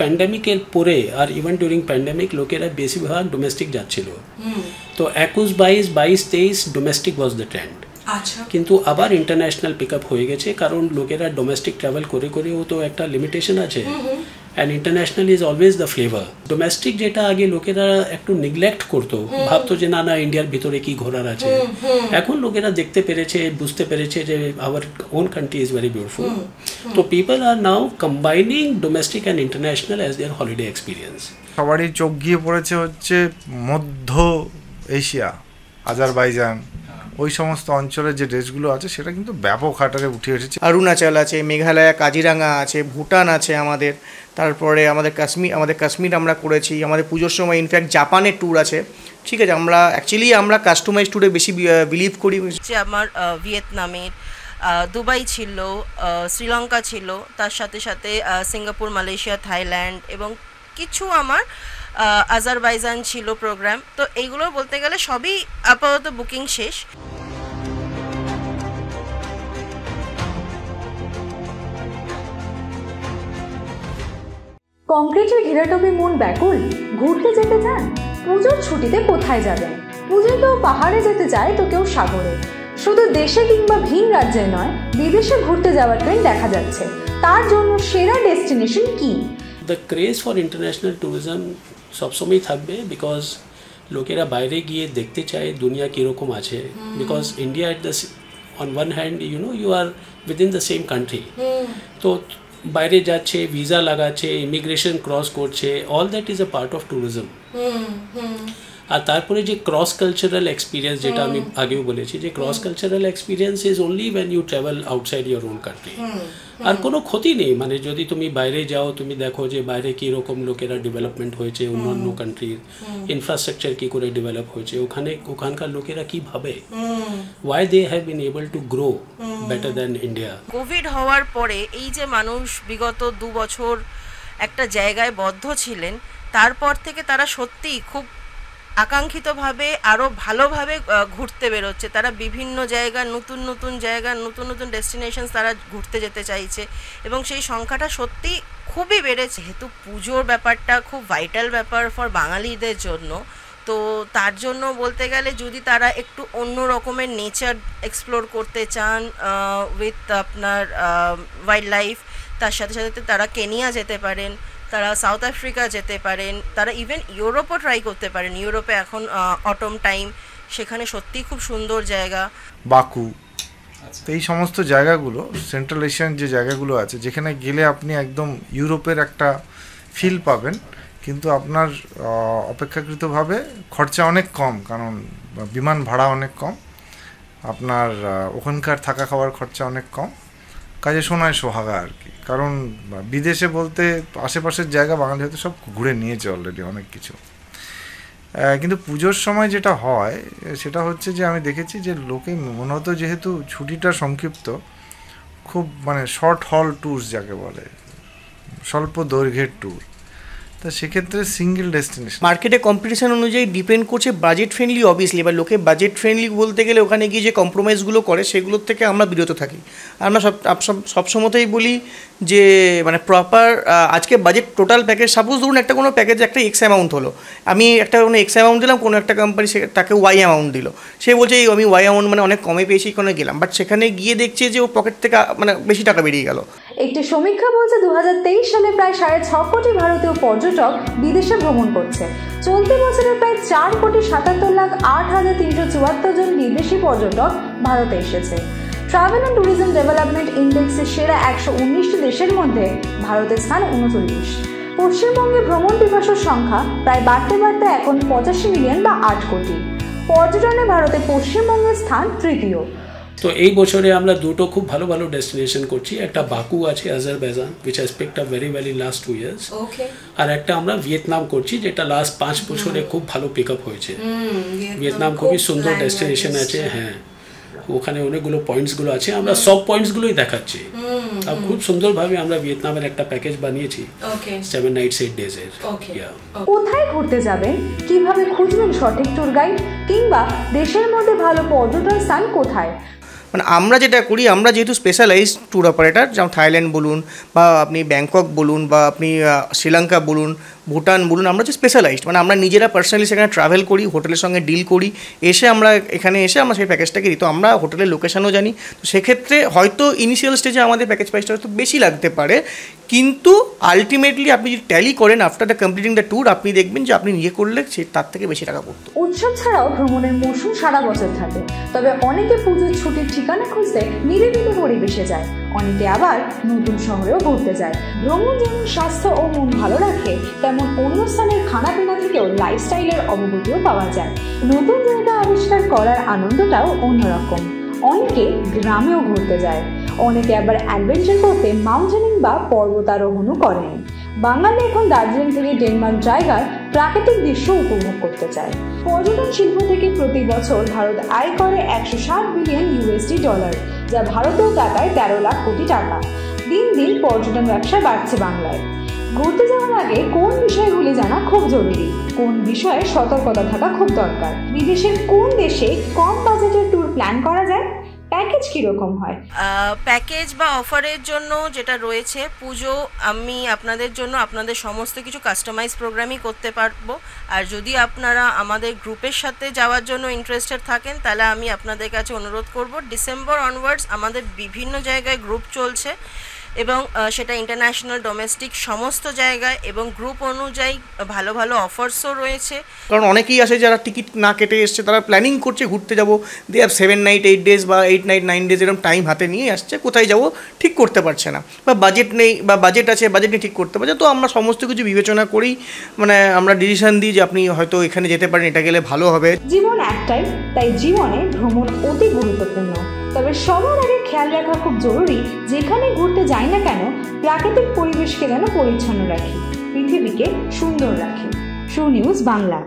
প্যান্ডেমিকের পরে আর even during pandemic লোকেরা বেশিরভাগ ডোমেস্টিক যাচ্ছিল, তো 21-22-23 ডোমেস্টিক ওয়াজ দ্য ট্রেন্ড। কিন্তু আবার ইন্টারন্যাশনাল পিক আপ হয়ে গেছে, কারণ লোকেরা ডোমেস্টিক ট্রাভেল করে করেও তো একটা লিমিটেশন আছে, and international is always the flavour. Domestic যেটা আগে লোকেরা একটু নেগলেক্ট করতো, ভাবতো যে না ইন্ডিয়ার ভিতরে কি ঘোরার আছে, এখন লোকেরা দেখতে পেরেছে, বুঝতে পেরেছে যে our own country is very beautiful. তো people are now combining domestic and international as their holiday experience. সবারই চোখ গিয়ে পড়েছে হচ্ছে মধ্য এশিয়া, আজারবাইজান, ওই সমস্ত অঞ্চলের যে দেশগুলো আছে সেটা কিন্তু ব্যাপক হারে উঠে এসেছে। অরুণাচল আছে, মেঘালয়, কাজিরাঙ্গা আছে, ভুটান আছে আমাদের, তারপরে আমাদের কাশ্মীর আমরা করেছি, আমাদের পুজোর সময় ইনফ্যাক্ট জাপানের ট্যুর আছে। ঠিক আছে, আমরা কাস্টমাইজ ট্যুরে বেশি বিলিভ করি। আমার ভিয়েতনামের, দুবাই ছিল, শ্রীলঙ্কা ছিল, তার সাথে সাথে সিঙ্গাপুর, মালয়েশিয়া, থাইল্যান্ড এবং কিছু আমার আজারবাইজান ছিল প্রোগ্রাম। তো এইগুলো বলতে গেলে সবই আপাতত বুকিং শেষ। কংক্রিটের ঘেরাটোপে মন ব্যাকুল, ঘুরতে যেতে চান? পুজোর ছুটিতে কোথায় যাবেন? পুজোয় কেউ পাহাড়ে যেতে চায় তো কেউ সাগরে। শুধু দেশে কিংবা ভিন রাজ্যে নয়, বিদেশে ঘুরতে যাওয়ার ট্রেন্ড দেখা যাচ্ছে। তার জন্য সেরা ডেস্টিনেশন কি? The craze for international tourism সবসময় থাকবে, বিকজ লোকেরা বাইরে গিয়ে দেখতে চায় দুনিয়া কীরকম আছে। Because India at the on one hand you are within the same country, তো বাইরে যাচ্ছে, ভিসা লাগাচ্ছে, ইমিগ্রেশন ক্রস করছে, all that is a part of tourism. আর তারপরে যে ক্রস কালচারাল এক্সপিরিয়েন্স, যেটা আমি আগেও বলেছি, যে cross cultural experience is only when you travel outside your own country. আর কোনো ক্ষতি নেই, মানে যদি তুমি বাইরে যাও, তুমি দেখো যে বাইরে কীরকম লোকেরা ডেভেলপমেন্ট হয়েছে, অন্যান্য কান্ট্রির ইনফ্রাস্ট্রাকচার কী করে ডেভেলপ হয়েছে, ওখানকার লোকেরা কী ভাবে, why they have been able to grow better than India. Covid হওয়ার পরে এই যে মানুষ বিগত 2 বছর একটা জায়গায় বদ্ধ ছিলেন, তারপর থেকে তারা সত্যিই খুব আকাঙ্ক্ষিতভাবে আরও ভালোভাবে ঘুরতে বেরোচ্ছে। তারা বিভিন্ন জায়গা, নতুন নতুন ডেস্টিনেশনস তারা ঘুরতে যেতে চাইছে, এবং সেই সংখ্যাটা সত্যি খুবই বেড়েছে। যেহেতু পুজোর ব্যাপারটা খুব ভাইটাল ব্যাপার ফর বাঙালিদের জন্য, তো তার জন্য বলতে গেলে যদি তারা একটু অন্য রকমের নেচার এক্সপ্লোর করতে চান উইথ আপনার ওয়াইল্ড লাইফ, তার সাথে সাথে তারা কেনিয়া যেতে পারেন, তারা সাউথ আফ্রিকা যেতে পারেন, তারা ইভেন ইউরোপও ট্রাই করতে পারেন। ইউরোপে এখন অটম টাইম, সেখানে সত্যিই খুব সুন্দর জায়গা, বাকু। তো এই সমস্ত জায়গাগুলো, সেন্ট্রাল এশিয়ান যে জায়গাগুলো আছে, যেখানে গেলে আপনি একদম ইউরোপের একটা ফিল পাবেন, কিন্তু আপনার অপেক্ষাকৃতভাবে খরচা অনেক কম, কারণ বিমান ভাড়া অনেক কম, আপনার ওখানকার থাকা খাওয়ার খরচা অনেক কম, কাজে সোনায় সোহাগা আর কি। কারণ বিদেশে বলতে আশেপাশের জায়গা বাঙালি হয়তো সব ঘুরে নিয়েছে অলরেডি অনেক কিছু। কিন্তু পুজোর সময় যেটা হয় সেটা হচ্ছে যে আমি দেখেছি যে লোকে মূলত যেহেতু ছুটিটা সংক্ষিপ্ত, খুব মানে শর্ট হল ট্যুরস যাকে বলে, স্বল্প দৈর্ঘ্যের ট্যুর, তো সেক্ষেত্রে সিঙ্গেল ডেস্টিনেশন। মার্কেটে কম্পিটিশন অনুযায়ী ডিপেন্ড করছে বাজেট ফ্রেন্ডলি, অবভিয়াসলি। এবার লোকে বাজেট ফ্রেন্ডলি বলতে গেলে ওখানে গিয়ে যে কম্প্রোমাইজগুলো করে সেগুলোর থেকে আমরা বিরত থাকি। আমরা সবসময়তেই বলি যে মানে প্রপার আজকে বাজেট টোটাল প্যাকেজ, সাপোজ ধরুন একটা কোনো প্যাকেজ একটা এক্স অ্যামাউন্ট হলো, আমি একটা কোনো এক্স অ্যামাউন্ট দিলাম, কোনো একটা কোম্পানি তাকে ওয়াই অ্যামাউন্ট দিল, সে বলছে এই আমি ওয়াই অ্যামাউন্ট মানে অনেক কমে পেয়েছি, কোনো গেলাম, বাট সেখানে গিয়ে দেখছে যে ও পকেট থেকে মানে বেশি টাকা বেরিয়ে গেল। একটি সমীক্ষা বলছে 2023 সালে প্রায় 6.5 কোটি ভারতীয় পর্যটক বিদেশে ভ্রমণ করছে। চলতি বছরে প্রায় 4,77,8,374 জন বিদেশি পর্যটক ভারতে এসেছে। ট্রাভেল অ্যান্ড ট্যুরিজম ডেভেলপমেন্ট ইন্ডেক্সের সেরা 119টি দেশের মধ্যে ভারতের স্থান 39। পশ্চিমবঙ্গে ভ্রমণ পিপাসুর সংখ্যা প্রায় বাড়তে এখন 85 মিলিয়ন বা 8 কোটি। পর্যটনে ভারতে পশ্চিমবঙ্গের স্থান তৃতীয়। তো এই বছরে আমরা দুটো খুব ভালো ভালো ডেস্টিনেশন করছি। একটা বাকু আছে Azerbaijan, which has picked up very well in last 2 years. আর একটা আমরা ভিয়েতনাম করছি, যেটা লাস্ট 5 বছরে খুব ভালো পিক আপ হয়েছে। ভিয়েতনাম খুবই সুন্দর ডেস্টিনেশন আছে, হ্যাঁ, ওখানে অনেকগুলো পয়েন্টসগুলো আছে, আমরা সব পয়েন্টসগুলোই দেখাচ্ছি। আর খুব সুন্দরভাবে আমরা ভিয়েতনামের একটা প্যাকেজ বানিয়েছি 7 nights 8 days এর। কোথায় ঘুরতে যাবেন, কিভাবে খুঁজবেন সঠিক ট্যুর গাইড, কিংবা দেশের মধ্যে ভালো পর্যটন স্থান কোথায়? মানে আমরা যেটা করি, আমরা যেহেতু স্পেশালাইজড ট্যুর অপারেটর, যেমন থাইল্যান্ড বলুন বা আপনি ব্যাংকক বলুন বা আপনি শ্রীলঙ্কা বলুন, ভুটান বলুন, আমরা হচ্ছে স্পেশালাইজড, মানে আমরা নিজেরা পার্সোনালি সেখানে ট্রাভেল করি, হোটেলের সঙ্গে ডিল করি, এসে আমরা এখানে এসে আমরা সেই প্যাকেজটাকে দিই। তো আমরা হোটেলের লোকেশনও জানি, তো সেক্ষেত্রে হয়তো ইনিশিয়াল স্টেজে আমাদের প্যাকেজ প্রাইসটা হয়তো বেশি লাগতে পারে, কিন্তু আলটিমেটলি আপনি যদি ট্যালি করেন after the completing the tour, আপনি দেখবেন যে আপনি নিজে করলে সে তার থেকে বেশি টাকা পড়তো। উৎসব ছাড়াও ভ্রমণের মৌসুম সারা বছর থাকে, তবে অনেকে পুজোর ছুটির ঠিকানা খুঁজতে নিরিবিলি পরিবেশে যায়, অনেকে আবার নতুন শহরেও ঘুরতে যায়। ভ্রমণ যেমন স্বাস্থ্য ও মন ভালো রাখে, তেমন অন্য স্থানের খানাপিনা থেকেও লাইফস্টাইলের অবগতিও পাওয়া যায়। নতুন জায়গা আবিষ্কার করার আনন্দটাও অন্যরকম। অনেকে গ্রামেও ঘুরতে যায়, অনেকে আবার অ্যাডভেঞ্চার করতে মাউন্টেনিং বা পর্বতারোহণও করেন। বাঙালি এখন দার্জিলিং থেকে ডেনমার্ক জায়গার প্রাকৃতিক দৃশ্য উপভোগ করতে চায়। পর্যটন শিল্প থেকে প্রতি বছর ভারত আয় করে 160 বিলিয়ন USD, যা ভারতীয় টাকায় 13 লাখ কোটি টাকা। দিন দিন পর্যটন ব্যবসা বাড়ছে বাংলায়। ঘুরতে যাওয়ার আগে কোন বিষয়গুলি জানা খুব জরুরি, কোন বিষয়ে সতর্কতা থাকা খুব দরকার, বিদেশের কোন দেশে কম বাজেটের ট্যুর প্ল্যান করা যায়, প্যাকেজ কীরকম হয়। প্যাকেজ বা অফারের জন্য যেটা রয়েছে, পুজো আমি আপনাদের জন্য আপনাদের সমস্ত কিছু কাস্টমাইজ প্রোগ্রামই করতে পারবো। আর যদি আপনারা আমাদের গ্রুপের সাথে যাওয়ার জন্য ইন্টারেস্টেড থাকেন, তাহলে আমি আপনাদের কাছে অনুরোধ করব, ডিসেম্বর অনওয়ার্ডস আমাদের বিভিন্ন জায়গায় গ্রুপ চলছে, এবং সেটা ইন্টারন্যাশনাল ডোমেস্টিক সমস্ত জায়গায়, এবং গ্রুপ অনুযায়ী ভালো ভালো অফার্সও রয়েছে। কারণ অনেকেই আসে যারা টিকিট না কেটে এসছে, তারা প্ল্যানিং করছে ঘুরতে যাবো, দে হ্যাভ 7 নাইট 8 ডেজ বা 8 নাইট 9 ডেজ এরকম টাইম হাতে নিয়ে আসছে, কোথায় যাবো ঠিক করতে পারছে না, বা বাজেট নেই, বা বাজেট আছে বাজেট নিয়ে ঠিক করতে পারছে। তো আমরা সমস্ত কিছু বিবেচনা করেই মানে আমরা ডিসিশন দিই যে আপনি হয়তো এখানে যেতে পারেন, এটা গেলে ভালো হবে। জীবন একটাই, তাই জীবনে ভ্রমণ অতি গুরুত্বপূর্ণ। তবে সবার আগে খেয়াল রাখা খুব জরুরি, যেখানে ঘুরতে যাই না কেন প্রাকৃতিক পরিবেশকে যেন পরিচ্ছন্ন রাখি, পৃথিবীকে সুন্দর রাখি। Show news Bangla.